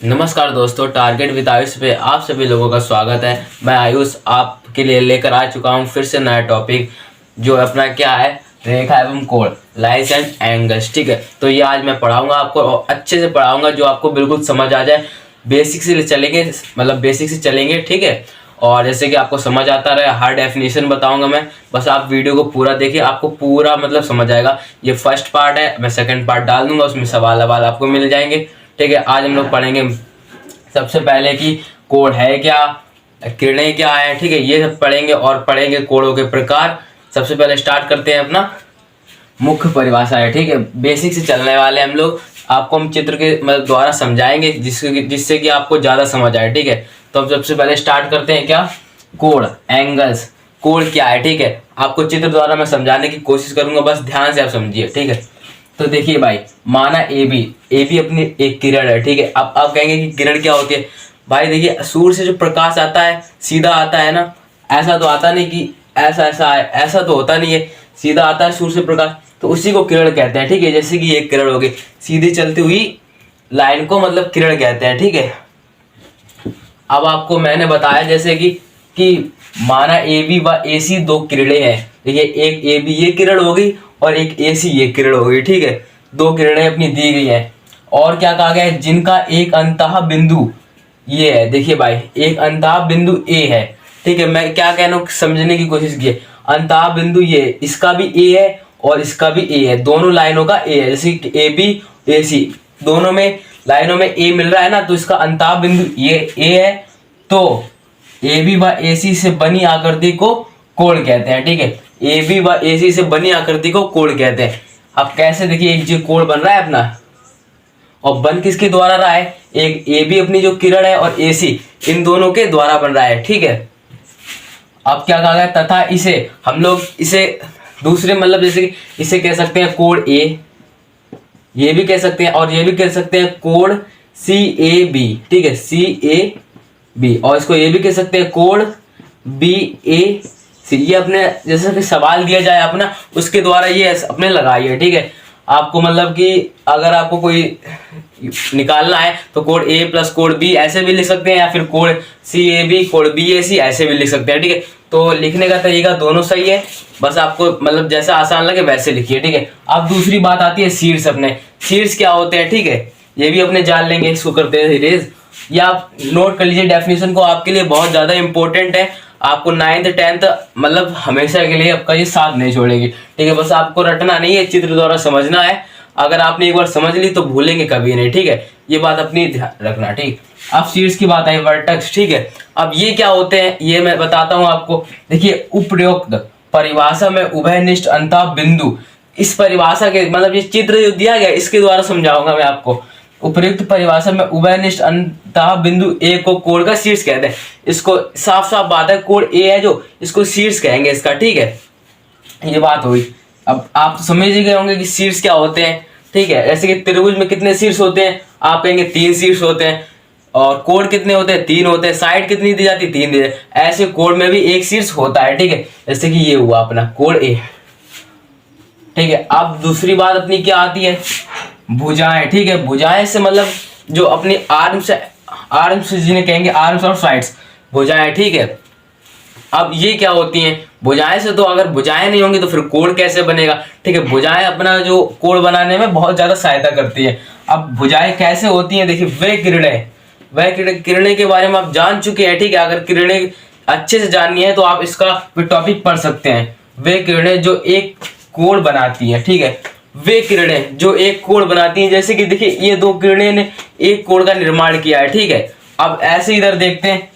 नमस्कार दोस्तों, target with Ayush पे आप सभी लोगों का स्वागत है। मैं आयुष आपके लिए लेकर आ चुका हूं फिर से नया टॉपिक, जो अपना क्या है, रेखा एवं कोण, लाइन्स एंड एंगल्स। ठीक है, तो ये आज मैं पढ़ाऊंगा आपको और अच्छे से पढ़ाऊंगा जो आपको बिल्कुल समझ आ जाए। बेसिक से चलेंगे, मतलब बेसिक से चलेंगे, ठीक है। और जैसे कि आपको समझ आता रहे, हर डेफिनेशन बताऊंगा मैं, बस आप वीडियो को पूरा देखिए, आपको पूरा मतलब समझ आएगा। ये फर्स्ट पार्ट है, मैं सेकंड पार्ट डाल दूंगा, उसमें सवाल आपको मिल जाएंगे। ठीक है, आज हम लोग पढ़ेंगे सबसे पहले कि कोण है क्या, किरणें क्या है, ठीक है, ये सब पढ़ेंगे और पढ़ेंगे कोणों के प्रकार। सबसे पहले स्टार्ट करते हैं अपना मुख्य परिभाषा है। ठीक है, बेसिक से चलने वाले हम लोग, आपको हम चित्र के मतलब द्वारा समझाएंगे जिससे कि आपको ज़्यादा समझ आए। ठीक है, तो हम सबसे पहले स्टार्ट करते हैं क्या, कोण, एंगल्स। कोण क्या है, ठीक है, आपको चित्र द्वारा मैं समझाने की कोशिश करूंगा, बस ध्यान से आप समझिए। ठीक है, तो देखिए भाई, माना ए बी अपनी एक किरण है। ठीक है, अब आप कहेंगे कि किरण क्या होती है। भाई देखिए, सूर्य से जो प्रकाश आता है सीधा आता है ना, ऐसा तो आता नहीं कि ऐसा ऐसा है, ऐसा तो होता नहीं है, सीधा आता है सूर्य से प्रकाश, तो उसी को किरण कहते हैं। ठीक है, जैसे कि एक किरण होगी सीधी चलती हुई लाइन को मतलब किरण कहते हैं। ठीक है, अब आपको मैंने बताया जैसे कि माना ए बी व ए सी दो किरणें हैं। देखिए, एक ए बी ये किरण होगी और एक ए सी ये किरण होगी। ठीक है, दो किरणें अपनी दी गई हैं। और क्या कहा गया है, जिनका एक अंतः बिंदु ये है। देखिए भाई, एक अंतः बिंदु ए है। ठीक है, मैं क्या कह रहा हूँ समझने की कोशिश कीजिए। अंतः बिंदु ये, इसका भी ए है और इसका भी ए है, दोनों लाइनों का ए है। जैसे ए बी ए सी दोनों में लाइनों में ए मिल रहा है ना, तो इसका अंतः बिंदु ये ए है, तो ए बी व ए सी से बनी आकृति को कोण कहते हैं। ठीक है, ए बी व ए सी से बनी आकृति को कोण कहते हैं। अब कैसे, देखिए, एक जो कोण बन रहा है अपना, और बन किसके द्वारा रहा है, एक ए बी अपनी जो किरण है और ए सी इन दोनों के द्वारा बन रहा है। ठीक है, अब क्या कहा गया, तथा इसे हम लोग इसे दूसरे मतलब जैसे कि इसे कह सकते हैं कोण ए, ये भी कह सकते हैं, और ये भी कह सकते हैं कोण सी ए बी। ठीक है, सी ए बी, और इसको ये भी कह सकते हैं कोण बी ए सी। ये अपने जैसे कि सवाल दिया जाए अपना, उसके द्वारा ये अपने लगाइए। ठीक है, आपको मतलब कि अगर आपको कोई निकालना है तो कोण ए प्लस कोण बी ऐसे भी लिख सकते हैं, या फिर कोण सी ए बी कोण बी ए सी ऐसे भी लिख सकते हैं। ठीक है, तो लिखने का तरीका दोनों सही है, बस आपको मतलब जैसा आसान लगे वैसे लिखिए। ठीक है, अब दूसरी बात आती है शीर्ष। अपने शीर्ष क्या होते हैं, ठीक है, ये भी अपने जान लेंगे, इसको करते हैं इरेज। या आप नोट कर लीजिए डेफिनेशन को, आपके लिए बहुत ज़्यादा इंपॉर्टेंट है। आपको 9th 10th मतलब हमेशा के लिए आपका ये साथ नहीं छोड़ेगी। ठीक है, बस आपको रटना नहीं है, चित्र द्वारा समझना है। अगर आपने एक बार समझ ली तो भूलेंगे कभी नहीं। ठीक है, ये बात अपनी ध्यान रखना। ठीक, अब शीर्ष की बात आई, वर्टेक्स। ठीक है, अब ये क्या होते हैं ये मैं बताता हूँ आपको। देखिए, उपरोक्त परिभाषा में उभयनिष्ठ अंतः बिंदु, इस परिभाषा के मतलब ये चित्र जो दिया गया इसके द्वारा समझाऊंगा मैं आपको। उपयुक्त परिभाषा में उभयनिष्ठ अंतः बिंदु ए को कोण का शीर्ष कहते हैं। इसको साफ साफ बात है, कोण ए है जो, इसको शीर्ष कहेंगे इसका। ठीक है, ये बात हुई। अब आप समझ ही गए होंगे कि शीर्ष क्या होते हैं। ठीक है, जैसे कि त्रिभुज में कितने शीर्ष होते हैं, आप कहेंगे 3 शीर्ष होते हैं। और कोण कितने होते हैं, 3 होते हैं। साइड कितनी दी जाती है, 3 दी जाती है। ऐसे कोण में भी एक शीर्ष होता है। ठीक है, जैसे कि ये हुआ अपना कोण ए। ठीक है, अब दूसरी बात अपनी क्या आती है, भुजाएं। ठीक है, भुजाएं से मतलब जो अपनी आर्म्स जिन्हें कहेंगे आर्म्स और साइड्स, भुजाएं। ठीक है, अब ये क्या होती हैं, भुजाएं से तो अगर भुजाएं नहीं होंगी तो फिर कोण कैसे बनेगा। ठीक है, भुजाएं अपना जो कोण बनाने में बहुत ज्यादा सहायता करती है। अब भुजाएं कैसे होती हैं, देखिए, वह किरणें के बारे में आप जान चुके हैं। ठीक है, अगर किरणें अच्छे से जाननी है तो आप इसका टॉपिक पढ़ सकते हैं। वे किरणें जो एक कोण बनाती हैं। ठीक है, वे किरणें जो एक कोण बनाती हैं, जैसे कि देखिए, ये दो किरणें ने एक कोण का निर्माण किया है। ठीक है, अब ऐसे इधर देखते हैं,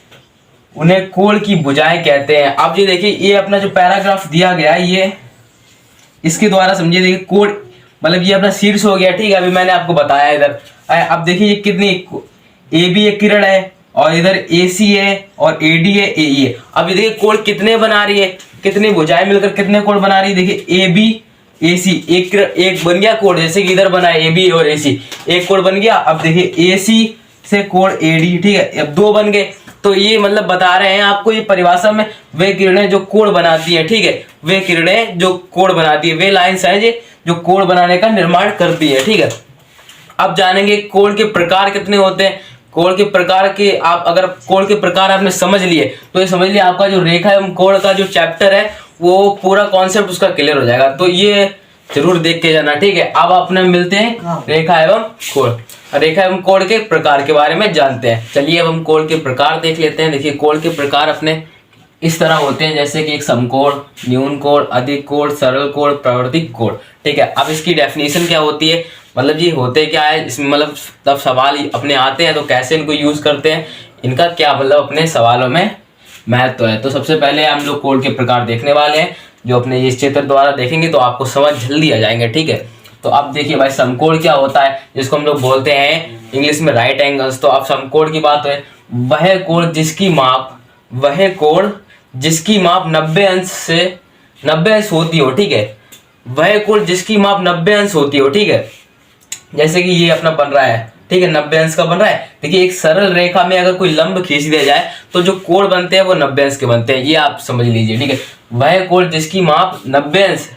उन्हें कोण की भुजाएं कहते हैं। अब ये देखिए, ये अपना जो पैराग्राफ दिया गया है, ये इसके द्वारा समझिए। देखिए, कोण मतलब ये अपना शीर्ष हो गया। ठीक है, अभी मैंने आपको बताया इधर। अब देखिए, ये कितनी, ए बी एक किरण है और इधर ए सी है और ए डी है, ए ई है। अब ये देखिए, कोण कितने बना रही है, कितनी भुजाएं मिलकर कितने कोण बना रही है। देखिए, ए बी ए सी एक बन गया कोण, जैसे कि इधर बना है ए बी और ए सी, एक कोण बन गया। अब देखिए, ए सी से कोण ए डी। ठीक है, अब 2 बन गए। तो ये मतलब बता रहे हैं आपको, ये परिभाषा में वे किरणें जो कोण बनाती हैं। ठीक है, वे किरणें जो कोण बनाती है, वे लाइन्स हैं जो कोण बनाने का निर्माण करती है। ठीक है, अब जानेंगे कोण के प्रकार कितने होते हैं। कोण के प्रकार के आप अगर कोण के प्रकार आपने समझ लिए तो ये समझ लिए आपका जो रेखा एवं कोण का जो चैप्टर है वो पूरा कॉन्सेप्ट उसका क्लियर हो जाएगा। तो ये जरूर देख के जाना, ठीक है। अब अपने मिलते हैं रेखा एवं कोण। रेखा एवं कोण के प्रकार के बारे में जानते हैं। चलिए अब हम कोण के प्रकार देख लेते हैं। देखिए कोण के प्रकार अपने इस तरह होते हैं, जैसे कि एक समकोण, न्यून कोण, अधिक कोण, सरल कोण, प्रवर्तिक कोण, ठीक है। अब इसकी डेफिनेशन क्या होती है, मतलब ये होते क्या है इसमें, मतलब तब सवाल अपने आते हैं तो कैसे इनको यूज करते हैं, इनका क्या मतलब अपने सवालों में महत्व है। तो सबसे पहले हम लोग कोण के प्रकार देखने वाले हैं, जो अपने इस चित्र द्वारा देखेंगे तो आपको समझ जल्दी आ जाएंगे, ठीक है। तो अब देखिए भाई समकोण क्या होता है, जिसको हम लोग बोलते हैं इंग्लिश में राइट एंगल्स। तो अब समकोण की बात है, वह कोण जिसकी माप 90 अंश से 90 अंश होती हो, ठीक है। वह कोण जिसकी माप 90 अंश होती हो, ठीक है। जैसे कि ये अपना बन रहा है, ठीक है, 90 अंश का बन रहा है। देखिए एक सरल रेखा में अगर कोई लंब खींच दिया जाए तो जो कोण बनते हैं वो 90 अंश के बनते हैं, ये आप समझ लीजिए, ठीक है। वह कोण जिसकी माप 90 अंश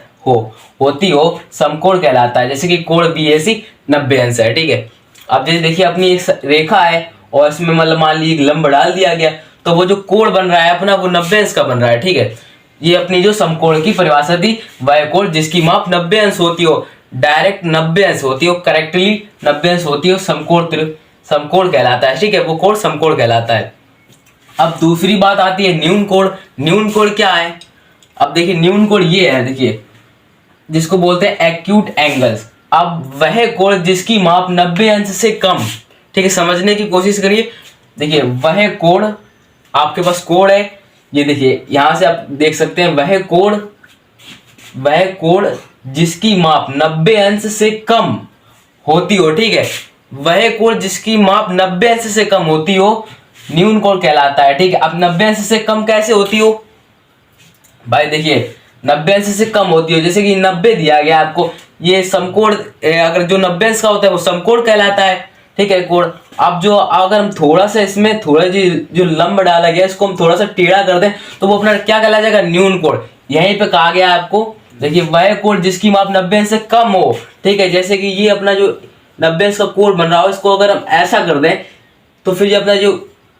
होती हो समकोण कहलाता है। जैसे कि कोण BAC 90 अंश है, ठीक है। अब जैसे देखिए अपनी एक रेखा है और इसमें मतलब मान लीजिए लंब डाल दिया गया तो वो जो कोण बन रहा है अपना वो 90 अंश का बन रहा है, ठीक है। ये अपनी जो समकोण की परिभाषा थी, वह कोण जिसकी माप 90 अंश होती हो, डायरेक्ट 90 अंश होती हो, करेक्टली 90 अंश होती हो, समकोण कहलाता है, ठीक है। वो कोण समकोण कहलाता है। अब दूसरी बात आती है न्यून कोण। न्यून कोण क्या है, अब देखिए न्यून कोण ये है, देखिए जिसको बोलते हैं एक्यूट एंगल्स। अब वह कोण जिसकी माप 90 अंश से कम, ठीक है, समझने की कोशिश करिए। देखिए वह कोण, आपके पास कोण है, ये देखिए यहां से आप देख सकते हैं वह कोण जिसकी माप 90 अंश से कम होती हो, ठीक है। वह कोण जिसकी माप 90 अंश से कम होती हो न्यून कोण कहलाता है, ठीक है। अब 90 अंश से कम कैसे होती हो भाई, देखिए 90 अंश से कम होती हो, जैसे कि 90 दिया गया आपको, ये समकोण अगर जो 90 अंश का होता है वो समकोण कहलाता है, ठीक है, कोण। अब जो अगर हम थोड़ा सा इसमें थोड़ा जो लंब डाला गया इसको हम थोड़ा सा टेढ़ा कर दें तो वो अपना क्या कहला जाएगा, न्यून कोण। यहीं पे कहा गया आपको, देखिए वह कोण जिसकी माप 90 अंश से कम हो, ठीक है। जैसे कि ये अपना जो 90 अंश का कोण बन रहा हो, इसको अगर हम ऐसा कर दें तो फिर ये अपना जो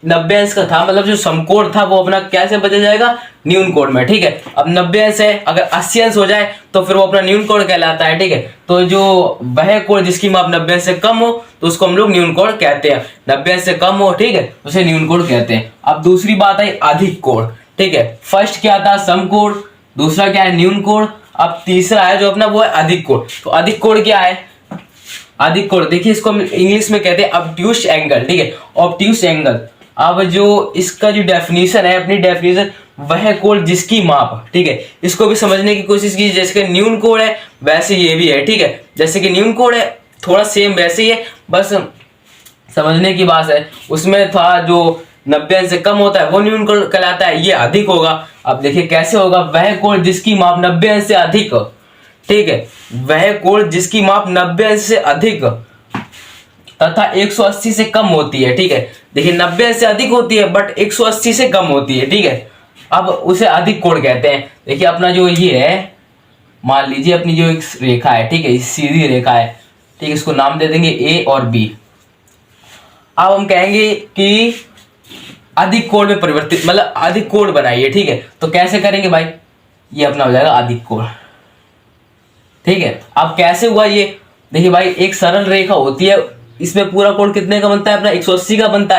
90 अंश का था, मतलब जो समकोण था वो अपना कैसे बदल जाएगा, न्यून कोण में, ठीक है। अब 90 अंश है, अगर 80 अंश हो जाए तो फिर वो अपना न्यून कोण कहलाता है, ठीक है। तो जो वह कोण जिसकी माप 90 अंश से कम हो तो उसको हम लोग न्यून कोण कहते हैं। 90 अंश से कम हो, ठीक है, उसे न्यून कोण कहते हैं। अब दूसरी बात है अधिक कोण, ठीक है। फर्स्ट क्या था, समकोण, दूसरा क्या है, न्यून कोण। अब तीसरा है जो अपना वो है अधिक कोण। तो अधिक कोण क्या है, अधिक कोण देखिए इसको हम इंग्लिश में कहते हैं ऑब्ट्यूस एंगल, ठीक है, ऑब्ट्यूस एंगल। अब जो इसका जो डेफिनेशन है, अपनी डेफिनेशन, वह कोण जिसकी माप, ठीक है, इसको भी समझने की कोशिश की। जैसे कि न्यून कोण है वैसे ये भी है, ठीक है। जैसे कि न्यून कोण है थोड़ा सेम वैसे ही है, बस समझने की बात है। उसमें था जो 90 अंश से कम होता है वो न्यून कोण कहलाता है, ये अधिक होगा। अब देखिए कैसे होगा, वह कोण जिसकी माप 90 अंश से अधिक, ठीक है, वह कोण जिसकी माप 90 अंश से अधिक तथा 180 से कम होती है, ठीक है। देखिए 90 अंश से अधिक होती है बट 180 से कम होती है, ठीक है। अब उसे अधिक कोण कहते हैं। देखिए अपना जो ये है, मान लीजिए अपनी जो एक रेखा है, ठीक है, सीधी रेखा है, ठीक है, इसको नाम दे देंगे A और B। अब हम कहेंगे कि अधिक कोण में परिवर्तित, मतलब अधिक कोण बनाइए, ठीक है। तो कैसे करेंगे भाई, ये अपना हो जाएगा अधिक कोण, ठीक है। अब कैसे हुआ ये, देखिए भाई एक सरल रेखा होती है, इसमें पूरा कोण कितने का बनता है, अपना 180 का बनता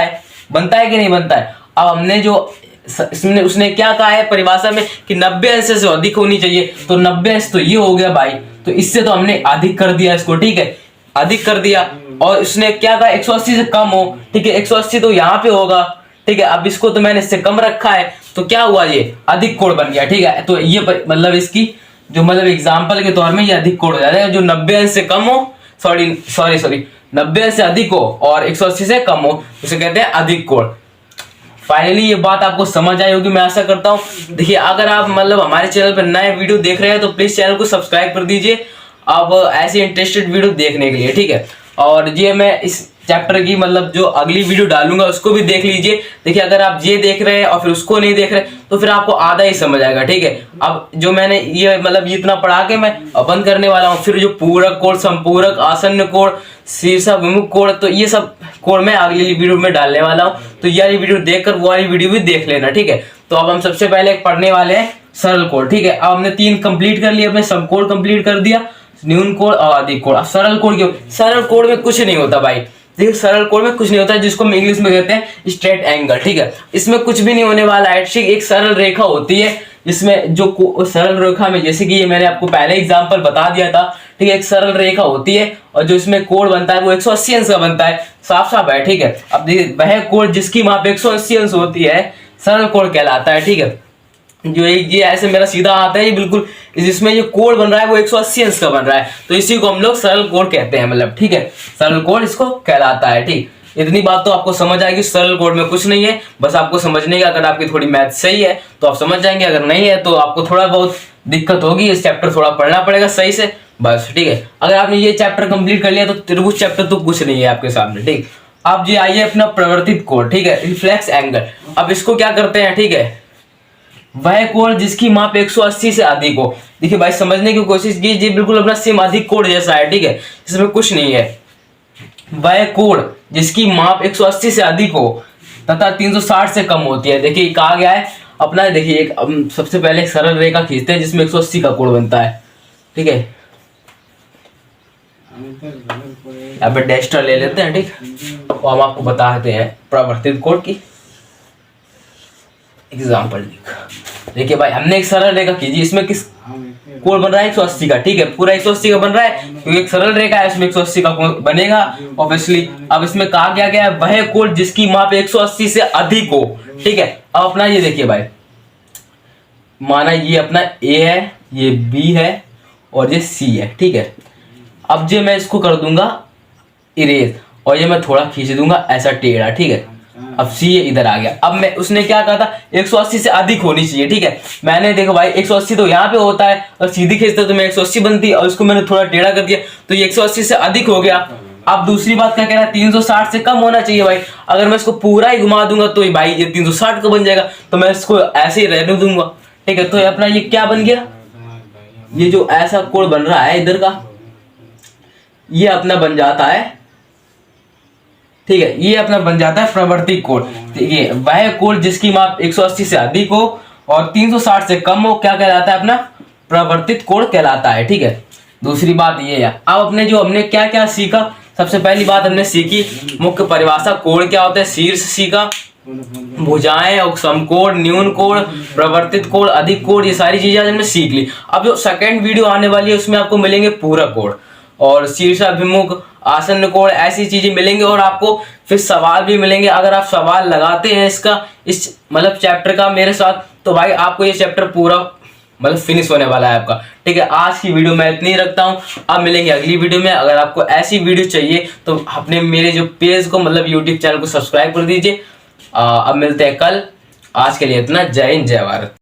है कि नहीं बनता है। अब हमने जो इसमें उसने क्या कहा है परिभाषा में कि 90 अंश से अधिक होनी चाहिए, तो 90 अंश तो ये हो गया भाई, तो इससे तो हमने अधिक कर दिया इसको, ठीक है, अधिक कर दिया। और उसने क्या कहा 180 से कम हो, ठीक है, 180 तो यहाँ पे होगा, ठीक है। अब इसको तो मैंने इससे कम रखा है तो क्या हुआ, ये अधिक कोण बन गया, ठीक है। तो ये मतलब इसकी जो मतलब एग्जाम्पल के तौर में ये अधिक कोण हो जाता है। जो 90 अंश से कम हो, सॉरी 90 अंश से अधिक हो और 180 से कम हो, उसे कहते हैं अधिक कोण। फाइनली ये बात आपको समझ आई होगी, मैं आशा करता हूँ। देखिए अगर आप मतलब हमारे चैनल पर नए वीडियो देख रहे हैं तो प्लीज चैनल को सब्सक्राइब कर दीजिए अब ऐसे इंटरेस्टेड वीडियो देखने के लिए, ठीक है। और ये मैं इस चैप्टर की मतलब जो अगली वीडियो डालूंगा उसको भी देख लीजिए। देखिए अगर आप ये देख रहे हैं और फिर उसको नहीं देख रहे तो फिर आपको आधा ही समझ आएगा, ठीक है। अब जो मैंने ये मतलब ये इतना पढ़ा के मैं बंद करने वाला हूँ। फिर जो पूरक कोण, संपूरक, आसन्न कोण, शीर्षाभिमुख कोण, तो ये सब कोण मैं अगली वीडियो में डालने वाला हूँ। तो ये वाली वीडियो देखकर वो वाली वीडियो भी देख लेना, ठीक है। तो अब हम सबसे पहले पढ़ने वाले हैं सरल कोण, ठीक है। अब हमने 3 कंप्लीट कर लिया, अपने समकोण कंप्लीट कर दिया, न्यून कोण और अधिक कोण। सरल कोण क्यों? सरल कोण में कुछ नहीं होता भाई, देखिए सरल कोण में कुछ नहीं होता, जिसको हम इंग्लिश में कहते हैं स्ट्रेट एंगल, ठीक है। इसमें कुछ भी नहीं होने वाला है, ठीक। एक सरल रेखा होती है जिसमें जो सरल रेखा में, जैसे कि ये मैंने आपको पहले एग्जांपल बता दिया था, ठीक है। एक सरल रेखा होती है और जो इसमें कोण बनता है वो 180 अंश का बनता है, साफ साफ है, ठीक है। अब देखिए वह कोण जिसकी माप 180 अंश होती है सरल कोण कहलाता है, ठीक है। जो ये ऐसे मेरा सीधा हाथ है, ये बिल्कुल जिसमें ये कोण बन रहा है वो 180 अंश का बन रहा है, तो इसी को हम लोग सरल कोण कहते हैं, मतलब, ठीक है। सरल कोण इसको कहलाता है, ठीक। इतनी बात तो आपको समझ आएगी, सरल कोण में कुछ नहीं है, बस आपको समझने का, अगर आपकी थोड़ी मैथ सही है तो आप समझ जाएंगे, अगर नहीं है तो आपको थोड़ा बहुत दिक्कत होगी, इस चैप्टर थोड़ा पढ़ना पड़ेगा सही से, बस, ठीक है। अगर आपने ये चैप्टर कंप्लीट कर लिया तो त्रिभुज चैप्टर तो कुछ नहीं है आपके सामने, ठीक। अब ये आइए अपना प्रवर्तित कोण, ठीक है, रिफ्लेक्स एंगल। अब इसको क्या करते हैं, ठीक है, वह कोण जिसकी माप 180 से अधिक हो। देखिए भाई समझने की कोशिश कीजिए, बिल्कुल अपना सेम अधिक कोण जैसा है, ठीक है, इसमें कुछ नहीं है। वह कोण जिसकी माप 180 से अधिक हो तथा 360 से कम होती है। देखिए कहा गया है अपना, देखिए एक सबसे पहले एक सरल रेखा खींचते हैं जिसमें 180 का कोण बनता है, ठीक है। यहाँ पे डेस्टर ले लेते हैं, ठीक, और हम आपको बताते हैं प्रवर्तित कोण की एग्जाम्पल। देखिए भाई हमने एक सरल रेखा खींची, इसमें किस कोण बन रहा है 180 का, ठीक है, पूरा 180 का बन रहा है क्योंकि एक सरल रेखा है, इसमें 180 का कोण बनेगा ऑब्वियसली। अब इसमें कहा गया है वह कोण जिसकी माप 180 से अधिक हो, ठीक है। अब अपना ये देखिए भाई, माना ये अपना ए है, ये बी है और ये सी है, ठीक है। अब जो मैं इसको कर दूंगा इरेज और ये मैं थोड़ा खींच दूंगा ऐसा टेढ़ा, ठीक है। अब सी इधर आ गया। अब मैं उसने क्या कहा था 180 से अधिक होनी चाहिए, ठीक है। मैंने देखो भाई 180 तो यहाँ पे होता है और सीधी खींचते तो मैं 180 बनती, और उसको मैंने थोड़ा टेढ़ा कर दिया तो ये 180 से अधिक हो गया। अब दूसरी बात क्या कह रहा है 360 से कम होना चाहिए भाई। अगर मैं इसको पूरा ही घुमा दूंगा तो भाई ये 360 का बन जाएगा, तो मैं इसको ऐसे ही रहने दूंगा, ठीक है। तो अपना ये क्या बन गया, ये जो ऐसा कोण बन रहा है इधर का, ये अपना बन जाता है, ठीक है, ये अपना बन जाता है प्रवर्तित कोण। ठीक है, वह कोण जिसकी माप 180 से अधिक हो और 360 से कम हो क्या कहलाता है, अपना प्रवर्तित कोण कहलाता है, ठीक है। दूसरी बात ये है, अब अपने जो हमने क्या क्या सीखा, सबसे पहली बात हमने सीखी मुख्य परिभाषा, कोण क्या होता है, शीर्ष सीखा, भुजाएं और समकोण, न्यून कोण, प्रवर्तित कोण, अधिक कोण, ये सारी चीजें हमने सीख ली। अब जो सेकंड वीडियो आने वाली है उसमें आपको मिलेंगे पूरक कोण और शीर्षाभिमुख, आसन्न कोण, ऐसी चीजें मिलेंगी और आपको फिर सवाल भी मिलेंगे। अगर आप सवाल लगाते हैं इसका, इस मतलब चैप्टर का मेरे साथ, तो भाई आपको ये चैप्टर पूरा मतलब फिनिश होने वाला है आपका, ठीक है। आज की वीडियो मैं इतनी रखता हूँ, अब मिलेंगे अगली वीडियो में। अगर आपको ऐसी वीडियो चाहिए तो अपने मेरे जो पेज को मतलब यूट्यूब चैनल को सब्सक्राइब कर दीजिए। अब मिलते हैं कल, आज के लिए इतना, जय हिंद जय भारत।